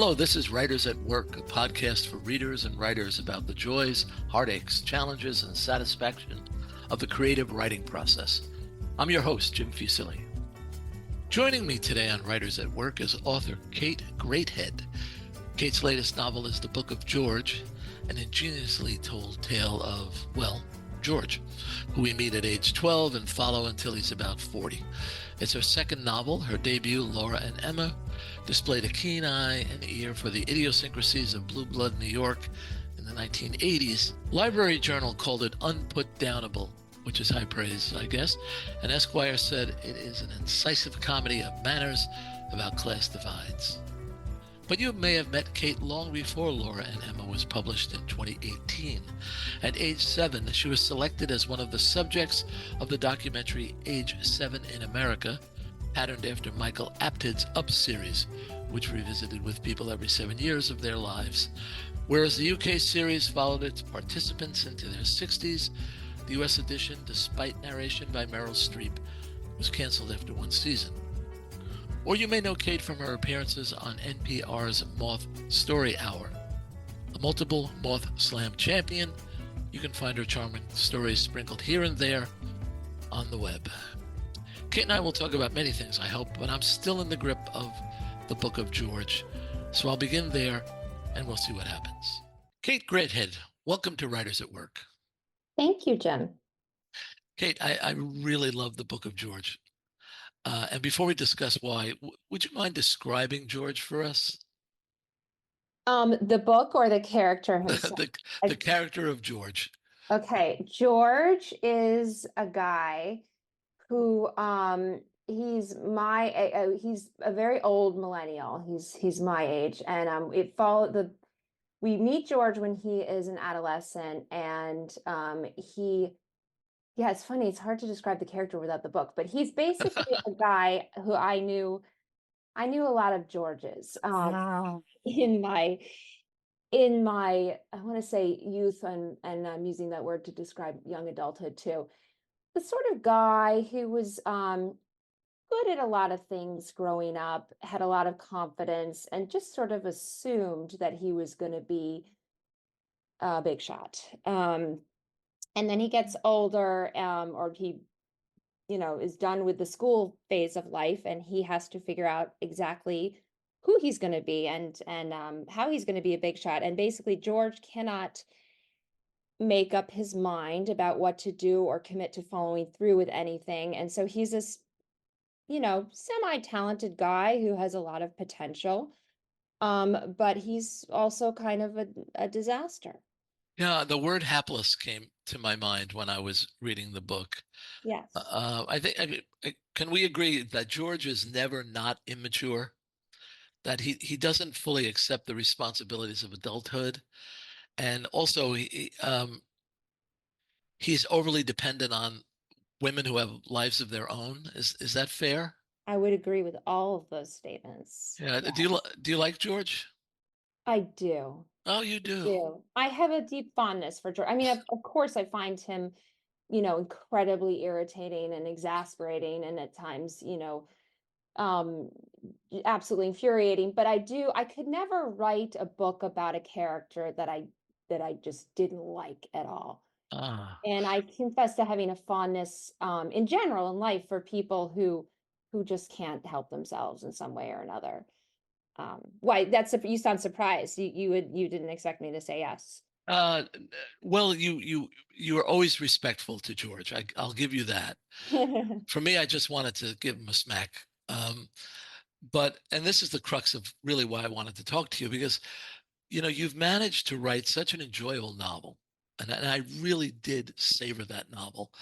Hello, this is Writers at Work, a podcast for readers and writers about the joys, heartaches, challenges, and satisfaction of the creative writing process. I'm your host, Jim Fusilli. Joining me today on Writers at Work is author Kate Greathead. Kate's latest novel is The Book of George, an ingeniously told tale of, George, who we meet at age 12 and follow until he's about 40. It's her second novel. Her debut, Laura and Emma, displayed a keen eye and ear for the idiosyncrasies of blue blood New York in the 1980s. Library Journal called it unputdownable, which is high praise, I guess, and Esquire said it is an incisive comedy of manners about class divides. But you may have met Kate long before Laura and Emma was published in 2018. At age 7, she was selected as one of the subjects of the documentary Age 7 in America, patterned after Michael Apted's Up series, which revisited with people every 7 years of their lives. Whereas the UK series followed its participants into their 60s, the US edition, despite narration by Meryl Streep, was canceled after one season. Or you may know Kate from her appearances on NPR's Moth Story Hour. A multiple Moth Slam champion, you can find her charming stories sprinkled here and there on the web. Kate and I will talk about many things, I hope, but I'm still in the grip of The Book of George. So I'll begin there and we'll see what happens. Kate Greathead, welcome to Writers at Work. Thank you, Jim. Kate, I really love The Book of George. And before we discuss why, would you mind describing George for us? The book or the character himself? The character of George. Okay, George is a guy who he's a very old millennial. He's my age, and we meet George when he is an adolescent, and yeah, it's funny. It's hard to describe the character without the book, but he's basically a guy who I knew a lot of Georges Wow. in my I want to say youth, and I'm using that word to describe young adulthood too. The sort of guy who was good at a lot of things growing up, had a lot of confidence, and just sort of assumed that he was going to be a big shot. And then he gets older, or he, is done with the school phase of life, and he has to figure out exactly who he's going to be and how he's going to be a big shot. And basically, George cannot make up his mind about what to do or commit to following through with anything. And so he's this, semi-talented guy who has a lot of potential, but he's also kind of a disaster. Yeah, the word hapless came to my mind when I was reading the book. Yes. Can we agree that George is never not immature? That he doesn't fully accept the responsibilities of adulthood, and also he's overly dependent on women who have lives of their own. Is that fair? I would agree with all of those statements. Yeah. Yes. Do you like George? I do. Oh, you do. I have a deep fondness for George. I mean, of course, I find him, incredibly irritating and exasperating, and at times, absolutely infuriating. But I could never write a book about a character that I just didn't like at all. Ah. And I confess to having a fondness, in general in life, for people who just can't help themselves in some way or another. Why? You sound surprised. You didn't expect me to say yes. Well, you are always respectful to George. I'll give you that. For me, I just wanted to give him a smack. And this is the crux of really why I wanted to talk to you, because you've managed to write such an enjoyable novel, and I really did savor that novel.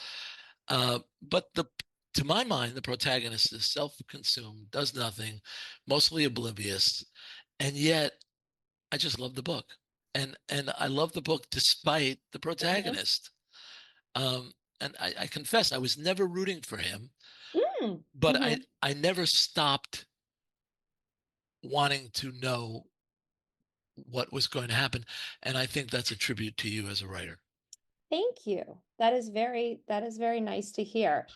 But to my mind, the protagonist is self-consumed, does nothing, mostly oblivious, and yet I just love the book, and I love the book despite the protagonist. And I confess I was never rooting for him, but I never stopped wanting to know what was going to happen, and I think that's a tribute to you as a writer. Thank you. That is very nice to hear.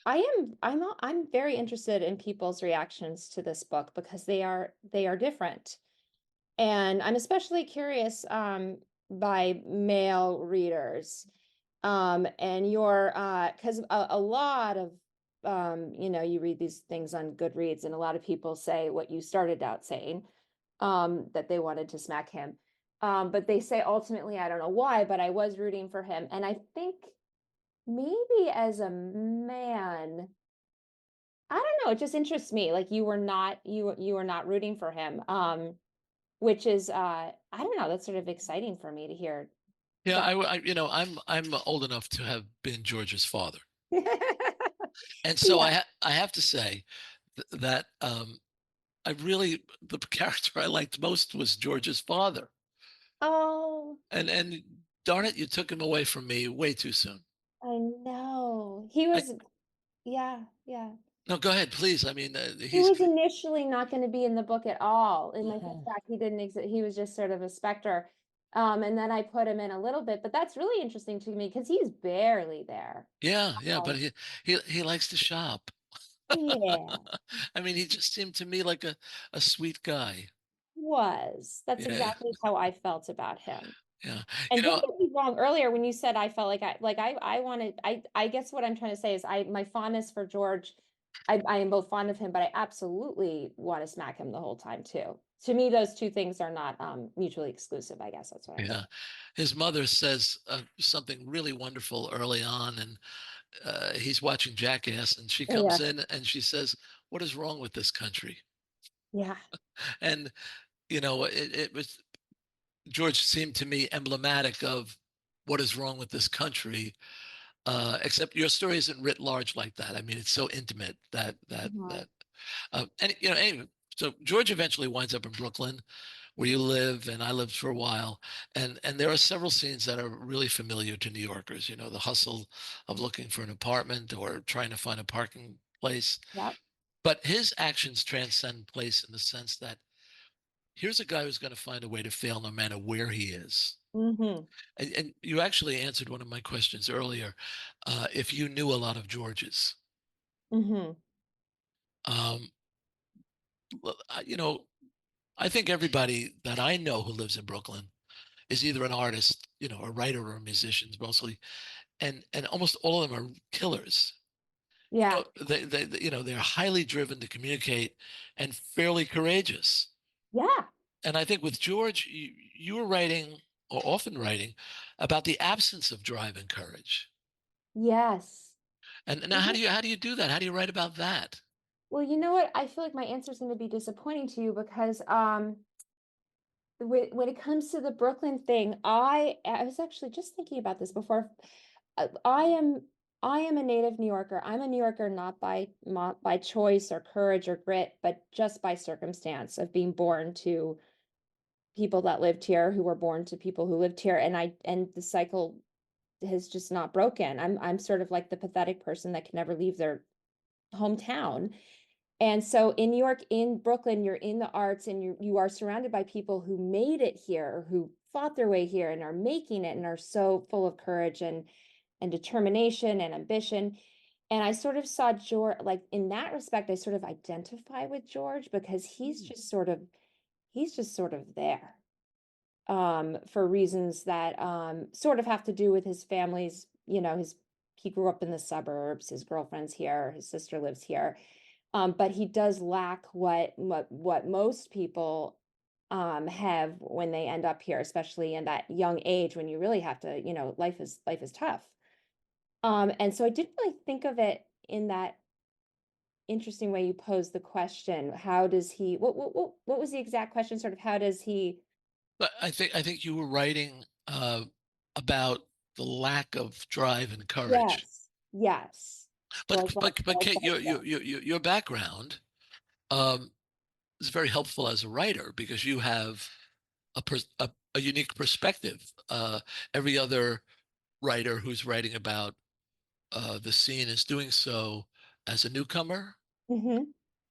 I'm very interested in people's reactions to this book because they are different. And I'm especially curious by male readers. And your because a lot of you read these things on Goodreads, and a lot of people say what you started out saying, that they wanted to smack him. But they say ultimately, I don't know why, but I was rooting for him. And I think maybe as a man, I don't know, it just interests me. Like you were not rooting for him. Which is I don't know, that's sort of exciting for me to hear Yeah, that. I'm old enough to have been George's father, and so Yeah. I have to say that I really the character I liked most was George's father, Oh, and darn it, you took him away from me way too soon. I know. He I was, yeah, yeah. No, go ahead, please. I mean, He he's was initially not going to be in the book at all. In my first Mhm. back, he didn't exist. He was just sort of a specter. And then I put him in a little bit, but that's really interesting to me because he's barely there. Yeah, yeah, but Um, he likes to shop. yeah, I mean, he just seemed to me like a sweet guy. was. That's Yeah, exactly how I felt about him. yeah. And You don't know, get me wrong, earlier when you said I felt like I wanted I guess what I'm trying to say is I my fondness for George, I am both fond of him, but I absolutely want to smack him the whole time too. To me, those two things are not mutually exclusive, I guess that's what I'm saying. yeah. His mother says something really wonderful early on, and he's watching Jackass, and she comes Yeah. in and she says, "What is wrong with this country?" Yeah. And it was George seemed to me emblematic of what is wrong with this country. Except your story isn't writ large like that. I mean, it's so intimate Mhm. and anyway. So George eventually winds up in Brooklyn, where you live, and I lived for a while. And there are several scenes that are really familiar to New Yorkers. You know, the hustle of looking for an apartment or trying to find a parking place. Yep. But his actions transcend place in the sense that here's a guy who's going to find a way to fail no matter where he is. Mm-hmm. And you actually answered one of my questions earlier. If you knew a lot of Georges, Mm-hmm. um, well, I think everybody that I know who lives in Brooklyn is either an artist, a writer or musicians mostly, and almost all of them are killers. Yeah. They're highly driven to communicate and fairly courageous. Yeah. And I think with George, you were writing or often writing about the absence of drive and courage. Yes. And now, Mhm. how do you do that? How do you write about that? Well, you know what? I feel like my answer is going to be disappointing to you because when it comes to the Brooklyn thing, I was actually just thinking about this before. Uh, I am I am a native New Yorker. I'm a New Yorker not by choice or courage or grit, but just by circumstance of being born to people that lived here who were born to people who lived here, and the cycle has just not broken. I'm sort of like the pathetic person that can never leave their hometown. And so in New York, in Brooklyn, you're in the arts and you are surrounded by people who made it here, who fought their way here and are making it and are so full of courage and determination and ambition. And I sort of saw George, like in that respect, I sort of identify with George because he's just sort of there for reasons that sort of have to do with his family's, he grew up in the suburbs, his girlfriend's here, his sister lives here. But he does lack what most people have when they end up here, especially in that young age when you really have to, life is tough. And so I didn't really think of it in that interesting way you posed the question. How does he, what was the exact question? Sort of how does he, But I think you were writing about the lack of drive and courage. yes, yes. But Well, but but well Kate, said, yeah. your background um, is very helpful as a writer because you have a unique perspective. Every other writer who's writing about the scene is doing so as a newcomer, Hmm.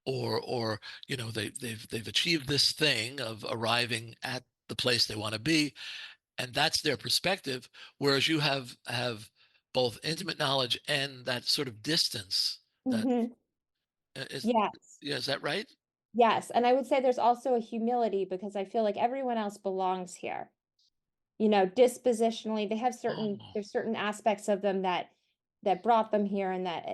or they've achieved this thing of arriving at the place they want to be, and that's their perspective. Whereas you have both intimate knowledge and that sort of distance. That Hmm. is, Yes. yeah, is that right? Yes, and I would say there's also a humility because I feel like everyone else belongs here. You know, dispositionally, they have Oh, there's certain aspects of them that brought them here and that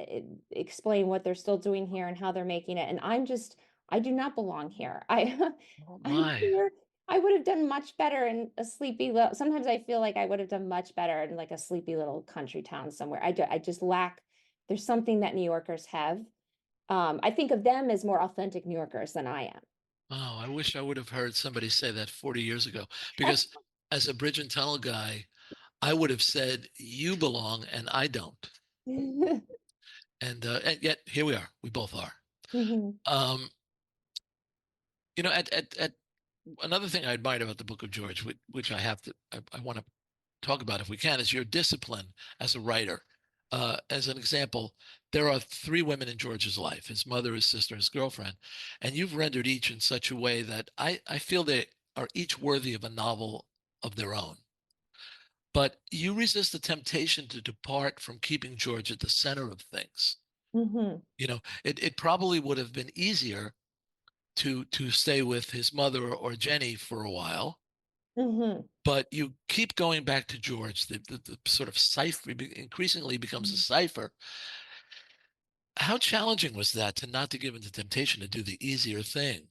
explain what they're still doing here and how they're making it. And I do not belong here. oh I'm my. here. I would have done much better in a sleepy little, sometimes I feel like I would have done much better in like a sleepy little country town somewhere. I just lack, there's something that New Yorkers have. I think of them as more authentic New Yorkers than I Oh, I wish I would have heard somebody say that 40 years ago. Because as a bridge and tunnel guy, I would have said, you belong and I don't. am. And yet here we are. We both are. Mhm. Um, at another thing I admired about the Book of George, which I want to talk about if we can, is your discipline as a writer. As an example, there are three women in George's life: his mother, his sister, his girlfriend, and you've rendered each in such a way that I feel they are each worthy of a novel of their own. But you resist the temptation to depart from keeping George at the center of things. Mhm. It probably would have been easier to stay with his mother or Jenny for a while, Mhm. but you keep going back to George. The sort of cipher increasingly becomes a Mhm. cipher. How challenging was that to not to give in to temptation to do the easier thing?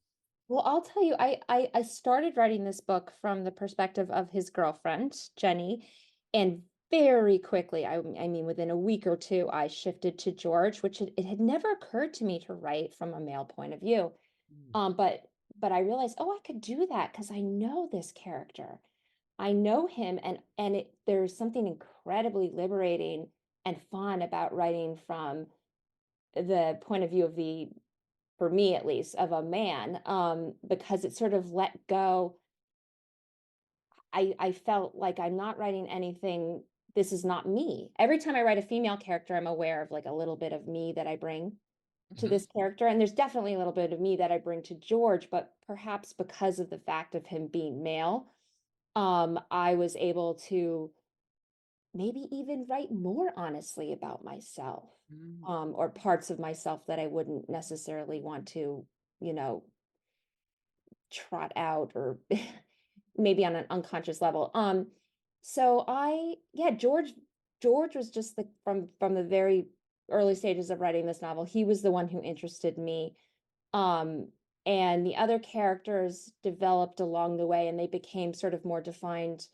Well, I'll tell you, I started writing this book from the perspective of his girlfriend, Jenny, and very quickly, I mean, within a week or two, I shifted to George, which it had never occurred to me to write from a male point of view. Mm. But I realized, oh, I could do that because I know this character. I know him, and there's something incredibly liberating and fun about writing from the point of view of the, for me at least, of a man, because it sort of let go. I felt like I'm not writing anything, this is not me. Every time I write a female character, I'm aware of like a little bit of me that I bring to Mhm. this character, and there's definitely a little bit of me that I bring to George, but perhaps because of the fact of him being male, I was able to maybe even write more honestly about myself, Mm. or parts of myself that I wouldn't necessarily want to, you know, trot out or maybe on an unconscious level. So yeah, George was just the from the very early stages of writing this novel, he was the one who interested me. Um, and the other characters developed along the way, and they became sort of more defined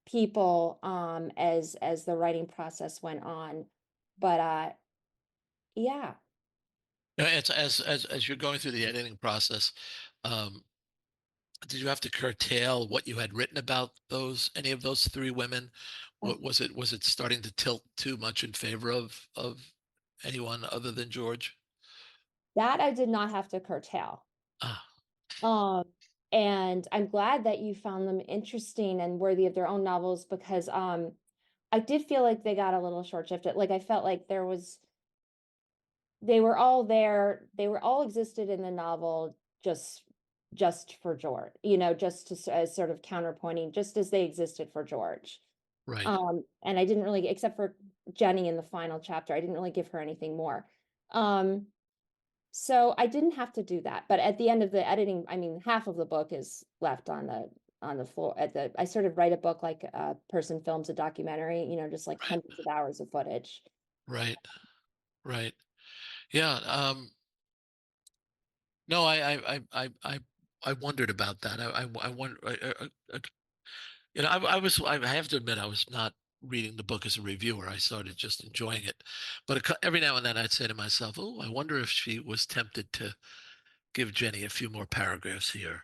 people as the writing process went on. But yeah. It's as you're going through the editing process, um, did you have to curtail what you had written about those any of those three women? What was it? Was it starting to tilt too much in favor of anyone other than George? That I did not have to curtail. Ah, Um, and I'm glad that you found them interesting and worthy of their own novels because I did feel like they got a little short shifted. Like I felt like there was, they were all there, they were all existed in the novel just for George, you know, just to as sort of counterpointing, just as they existed for George. right. And I didn't really, except for Jenny in the final chapter, I didn't really give her anything more. Um, so I didn't have to do that, but at the end of the editing, I mean, half of the book is left on the floor at the, I sort of write a book like a person films a documentary, you know, just like Right. hundreds of hours of footage. Right. Right. Yeah. No, I wondered about that. I wonder. I have to admit, I was not reading the book as a reviewer. I started just enjoying it. But every now and then I'd say to myself, oh, I wonder if she was tempted to give Jenny a few more paragraphs here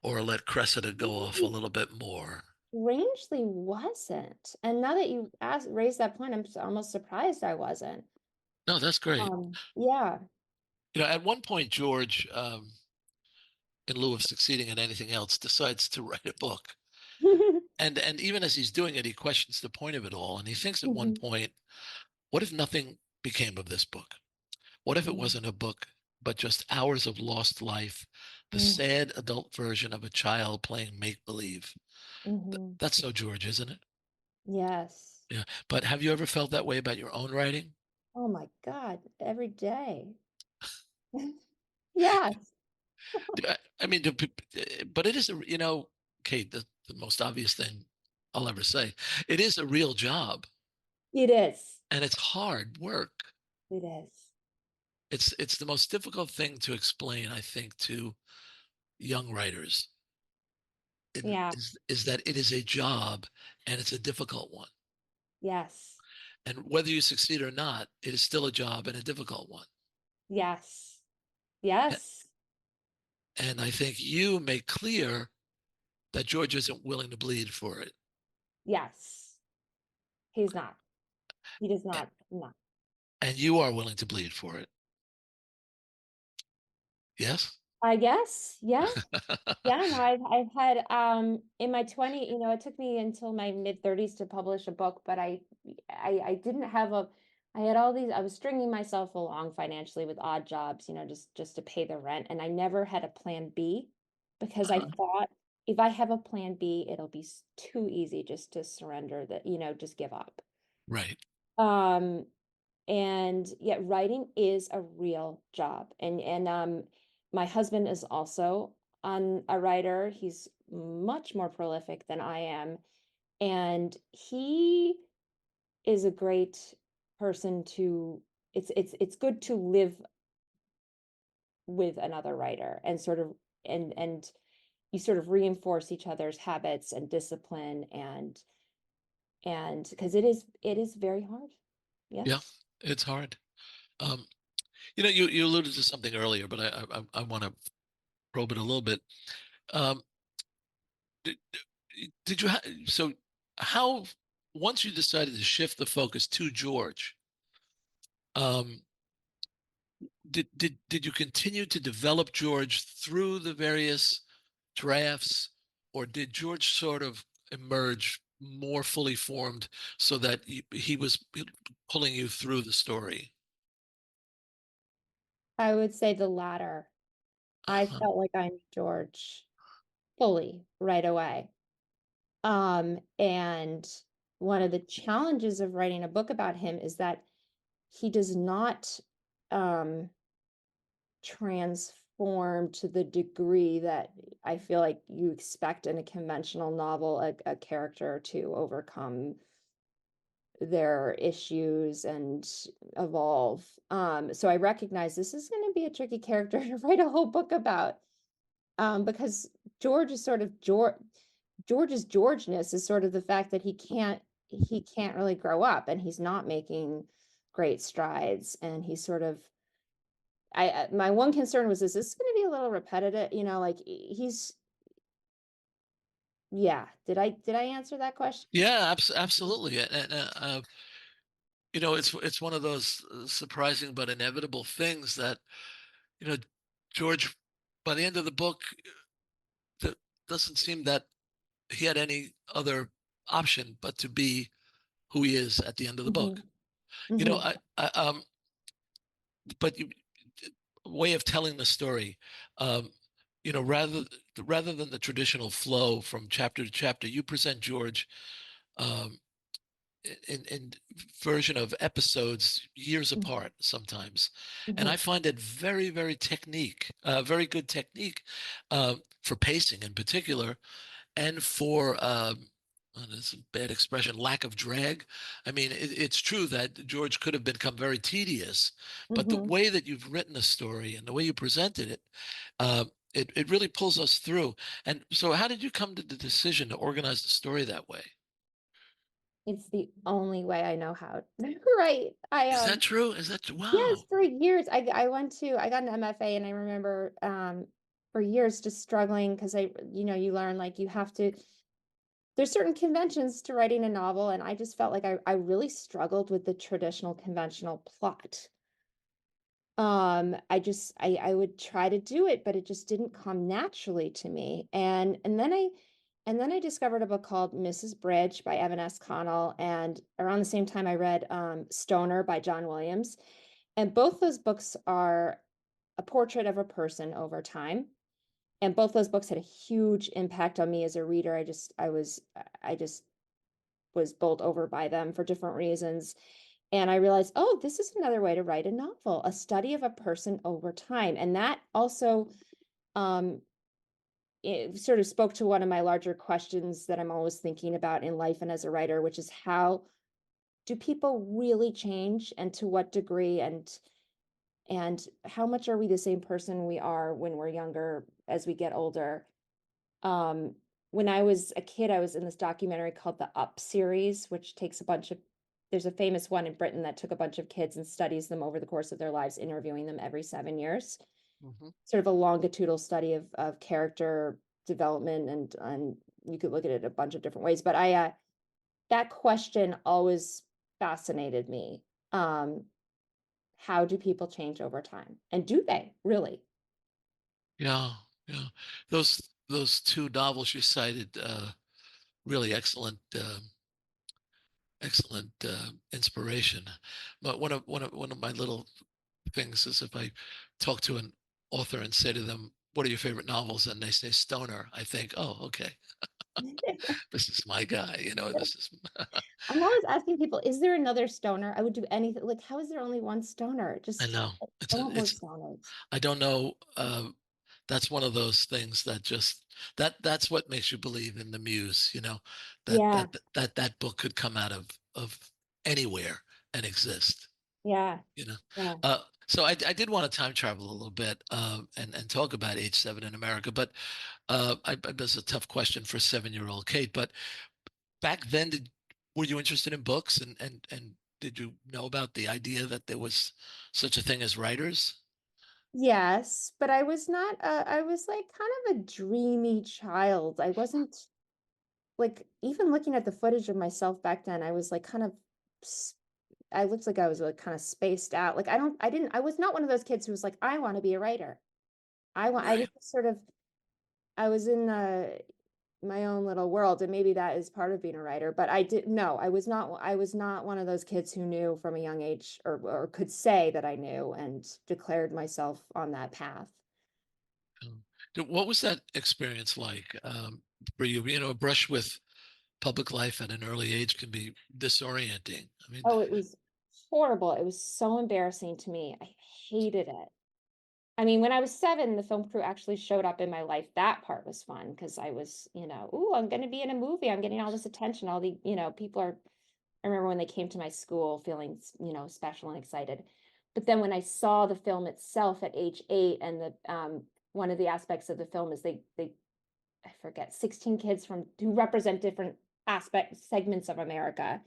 or let Cressida go off a little bit more. Strangely wasn't. And now that you raised that point, almost surprised I wasn't. No, that's great. Yeah. At one point, George, in lieu of succeeding in anything else, decides to write a book. And even as he's doing it, he questions the point of it all. And he thinks at one Mhm. point, what if nothing became of this book? What if it Mhm. wasn't a book, but just hours of lost life, the Mhm. sad adult version of a child playing make believe? Mhm. That's so George, isn't it? Yes. Yeah. But have you ever felt that way about your own writing? Oh my God, every day. Yes. I mean, but it is Kate, the most obvious thing I'll ever say. It is a real job, It is. and it's hard work. It is. It's the most difficult thing to explain, I think, to young writers Yeah. is that it is a job and it's a difficult one. Yes. And whether you succeed or not, it is still a job and a difficult one. Yes. Yes. And I think you make clear that George isn't willing to bleed for it. Yes. He's not. He does not. No. And you are willing to bleed for it. Yes? I guess. Yeah. Yeah, no, I've had in my 20, it took me until my mid-30s to publish a book, but I didn't have a I had all these I was stringing myself along financially with odd jobs, just to pay the rent, and I never had a plan B because I Uh-huh. thought if I have a plan B, it'll be too easy just to surrender that, just give up. Right. Um and yet writing is a real job. And my husband is also on a writer. He's much more prolific than I am. And he is a great person to it's good to live with another writer and sort of and you sort of reinforce each other's habits and discipline and because it is very hard. Yeah, Yes. it's hard. Um, you alluded to something earlier, but I want to probe it a little bit. Um, did, did you so how once you decided to shift the focus to George, um, did you continue to develop George through the various drafts, or did George sort of emerge more fully formed so that he was pulling you through the story? I would say the latter. I Uh-huh. felt like I knew George fully right away. And one of the challenges of writing a book about him is that he does not um transform to the degree that I feel like you expect in a conventional novel, a character to overcome their issues and evolve. So I recognize this is going to be a tricky character to write a whole book about. Because George is sort of George's Georgeness is sort of the fact that he can't really grow up and he's not making great strides and he's sort of my one concern was, is this going to be a little repetitive? Like he's yeah. Did I answer that question? Yeah, absolutely. And it's one of those surprising but inevitable things that you know George, by the end of the book, that doesn't seem that he had any other option but to be who he is at the end of the book. Hmm. You know, Hmm. but way of telling the story, um, rather than the traditional flow from chapter to chapter, you present George um, in version of episodes years apart sometimes, and I Hmm. find it very good technique for pacing in particular, and for this is a bad expression, lack of drag. I mean, it's true that George could have become very tedious, but the Hmm. way that you've written a story and the way you presented it, it really pulls us through. And so, how did you come to the decision to organize the story that way? It's the only way I know how. Right. Is that true? Is that Yes, wow? for years. I got an MFA and I remember for years just struggling because you learn like you have to there's certain conventions to writing a novel, and I just felt like I really struggled with the traditional conventional plot. I would try to do it, but it just didn't come naturally to me. And then I discovered a book called Mrs. Bridge by Evan S. Connell, and around the same time I read Stoner by John Williams. And both those books are a portrait of a person over time. And both those books had a huge impact on me as a reader. I just was bowled over by them for different reasons. And I realized, oh, this is another way to write a novel, a study of a person over time. And that also um, it sort of spoke to one of my larger questions that I'm always thinking about in life and as a writer, which is how do people really change and to what degree, and how much are we the same person we are when we're younger as we get older? Um, when I was a kid, I was in this documentary called the Up series, which takes a bunch of there's a famous one in Britain that took a bunch of kids and studies them over the course of their lives, interviewing them every 7 years. Hmm. Sort of a longitudinal study of character development, and you could look at it a bunch of different ways. But that question always fascinated me. How do people change over time? And do they really? Yeah, yeah. Those two novels you cited, really excellent, excellent inspiration. But one of my little things is if I talk to an author and say to them, "What are your favorite novels?" and they say stoner, I think, "Oh, okay, this is my guy." This is. I'm always asking people, is there another stoner? I would do anything. Like, how is there only one stoner? I Just, know I it's a, want more it's. stoners. I don't know. That's one of those things that just that's what makes you believe in the muse. That Yeah, that that book could come out of anywhere and exist. yeah, You know. yeah. So I did want to time travel a little bit, and talk about age 7 in America, but that's a tough question for 7-year-old Kate. But back then, were you interested in books, and did you know about the idea that there was such a thing as writers? Yes, but I was not, I was like kind of a dreamy child. I wasn't like, even looking at the footage of myself back then, I was like kind of, s- I looked like I was like kind of spaced out. Like, I was not one of those kids who was like, I want to be a writer. I was Right. just sort of, I was in my own little world, and maybe that is part of being a writer. But I did no, I was not one of those kids who knew from a young age, or could say that I knew and declared myself on that path. What was that experience like, for you? A brush with public life at an early age can be disorienting. I mean, Oh, it was horrible. It was so embarrassing to me. I hated it. I mean, when I was 7, the film crew actually showed up in my life. That part was fun because I was, ooh, I'm going to be in a movie. I'm getting all this attention. All the, people are, I remember when they came to my school feeling, special and excited. But then when I saw the film itself at age 8, and one of the aspects of the film is I forget, 16 kids from who represent different segments of America.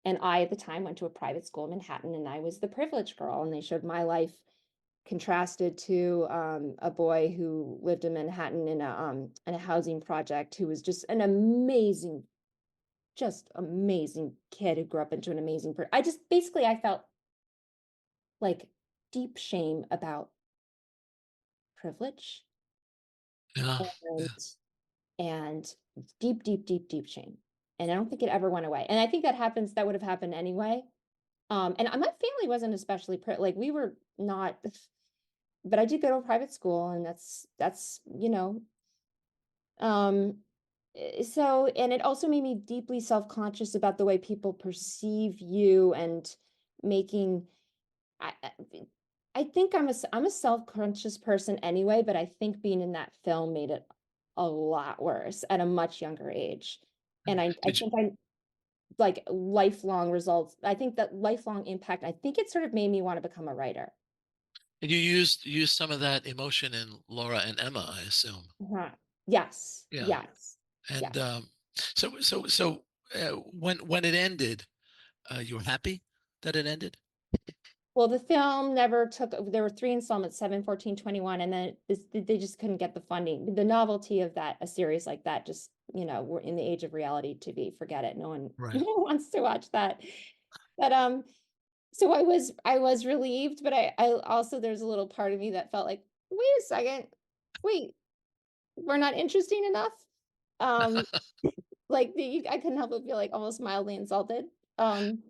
And I, at the time, went to a private school in Manhattan, and I was the privileged girl. And they showed my life contrasted to a boy who lived in Manhattan in a housing project, who was just an amazing, just amazing kid who grew up into an amazing person. I just basically I felt like deep shame about privilege, yeah, and yeah. and deep, deep, deep, deep shame. And I don't think it ever went away. And I think that would have happened anyway. And my family wasn't especially like, we were not, but I did go to a private school, and that's Um, and it also made me deeply self-conscious about the way people perceive you, and making, I, I I think I'm a self-conscious person anyway, but I think being in that film made it a lot worse at a much younger age. And I Did you? think I like lifelong results. I think that lifelong impact, I think it sort of made me want to become a writer. And you used some of that emotion in Laura and Emma, I assume. Uh-huh. Yes, Yeah. yes, And yes. when it ended, you were happy that it ended? Well, the film never took, there were 3 installments, 7, 14, 21, and then they just couldn't get the funding. The novelty of a series like that, just, we're in the age of reality TV, forget it. No one, Right. no one wants to watch that. But so I was relieved, but I also, there's a little part of me that felt like, wait a second, wait, we're not interesting enough. Um, like I couldn't help but feel like almost mildly insulted. Um,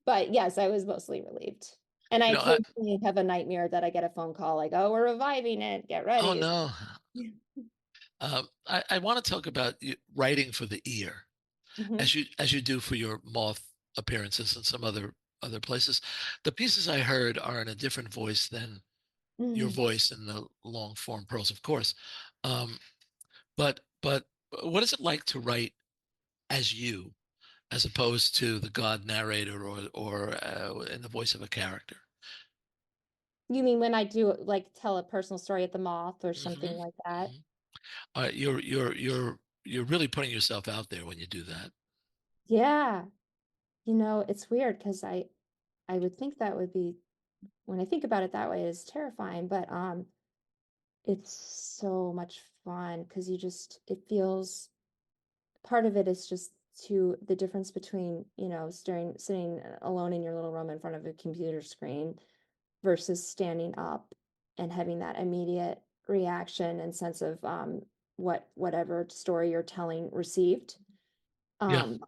but yes, I was mostly relieved. And I You know, I, occasionally have a nightmare that I get a phone call like, "Oh, we're reviving it. Get oh ready." no. I want to talk about writing for the ear, Mhm. as you do for your moth appearances and some other places. The pieces I heard are in a different voice than your Mhm. voice in the long form prose, of course. Um, but what is it like to write as you, as opposed to the God narrator or in the voice of a character? You mean when I do, like, tell a personal story at the Moth or Hmm. something like that? Hmm. You're really putting yourself out there when you do that. Yeah. It's weird because I would think that would be when I think about it that way, it's terrifying, but, it's so much fun because it feels part of it is just to the difference between, sitting alone in your little room in front of a computer screen versus standing up and having that immediate reaction and sense of whatever story you're telling received. Yeah, Um,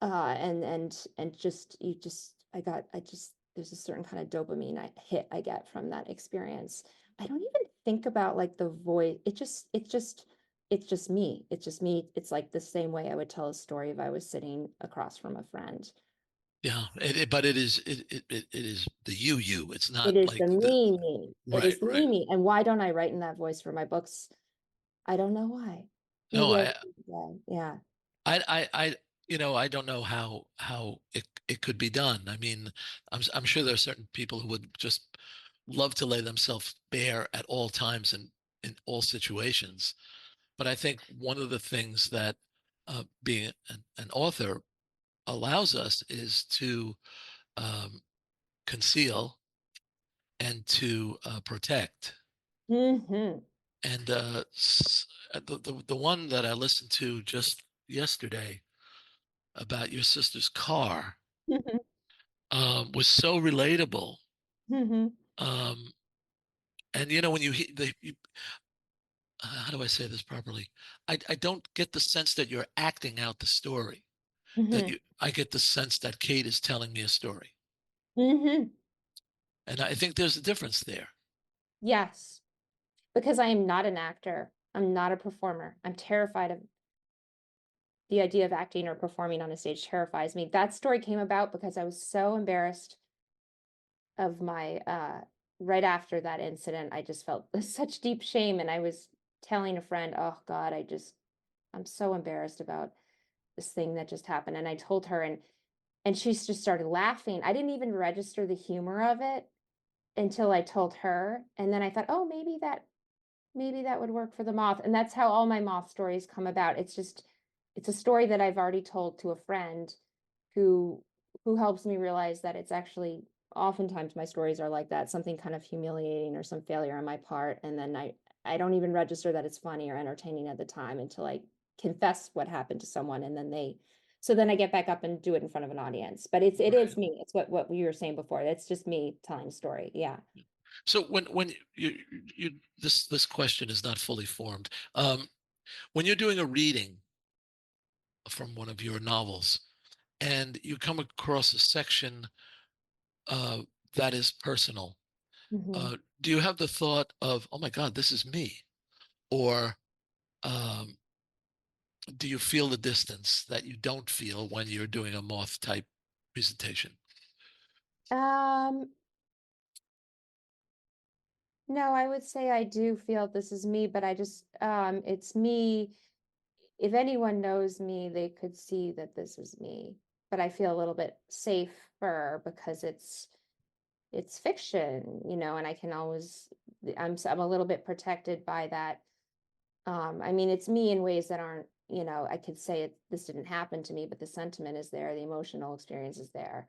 and just you just I just there's a certain kind of dopamine hit I get from that experience. I don't even think about like the voice. It's just me. It's just me. It's like the same way I would tell a story if I was sitting across from a friend. yeah. But it is the you. It's It not is the like the me me. It right, is the right. me me. And why don't I write in that voice for my books? I don't know why. No, Maybe I will. Yeah. I I don't know how it could be done. I mean, I'm sure there are certain people who would just love to lay themselves bare at all times and in all situations. But I think one of the things that being an author allows us is to um, conceal and to protect. Hmm. And the one that I listened to just yesterday about your sister's car Hmm. was so relatable. Hmm. Um, and when how do I say this properly? I don't get the sense that you're acting out the story. Hmm. I get the sense that Kate is telling me a story, Hmm. and I think there's a difference there. Yes. Because I am not an actor. I'm not a performer. I'm terrified of the idea of acting or performing on a stage terrifies me. That story came about because I was so embarrassed of my right after that incident. I just felt such deep shame and I was telling a friend, "Oh God, I'm so embarrassed about this thing that just happened." And I told her and she just started laughing. I didn't even register the humor of it until I told her. And then I thought, "Oh, maybe that would work for the Moth." And that's how all my Moth stories come about. It's a story that I've already told to a friend who who helps me realize that it's actually oftentimes my stories are like that, something kind of humiliating or some failure on my part. And then I don't even register that it's funny or entertaining at the time until I confess what happened to someone. And then I get back up and do it in front of an audience. But it Right. is me. It's what we were saying before. It's just me telling a story. Yeah. So when you this question is not fully formed. When you're doing a reading from one of your novels and you come across a section uh, that is personal, Hmm. do you have the thought of, "Oh my God, this is me," or um, do you feel the distance that you don't feel when you're doing a moth type presentation? Um, No, I would say I do feel this is me, but it's me. If anyone knows me, they could see that this is me. But I feel a little bit safer because it's fiction, and I can always I'm a little bit protected by that. I mean, it's me in ways that aren't, I could say this didn't happen to me, but the sentiment is there, the emotional experience is there.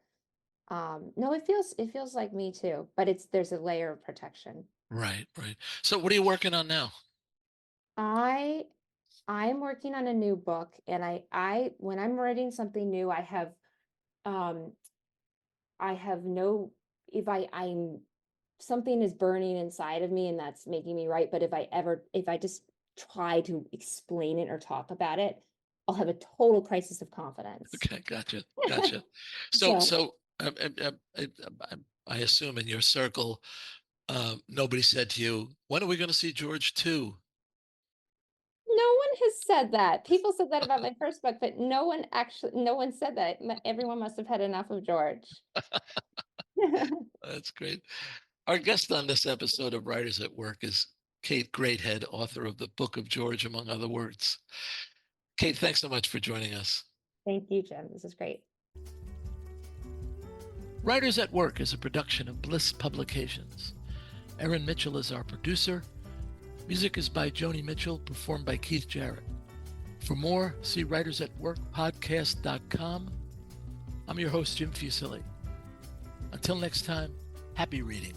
No, it feels like me too, but there's a layer of protection. Right, right. So what are you working on now? I I'm working on a new book and I when I'm writing something new, um I have no if I'm something is burning inside of me and that's making me write, but if I just try to explain it or talk about it, I'll have a total crisis of confidence. Okay, gotcha, gotcha. So, So so I assume in your circle, nobody said to you, "When are we going to see George 2?" no one has said that. People said that about my first book, but no one said that. Everyone must have had enough of George. That's great. Our guest on this episode of Writers at Work is Kate Greathead, author of the Book of George, among other words. Kate, thanks so much for joining us. Thank you, Jim. This is great. Writers at Work is a production of Bliss Publications. Erin Mitchell is our producer. Music is by Joni Mitchell, performed by Keith Jarrett. For more, see writersatworkpodcast.com. I'm your host, Jim Fusilli. Until next time, happy reading.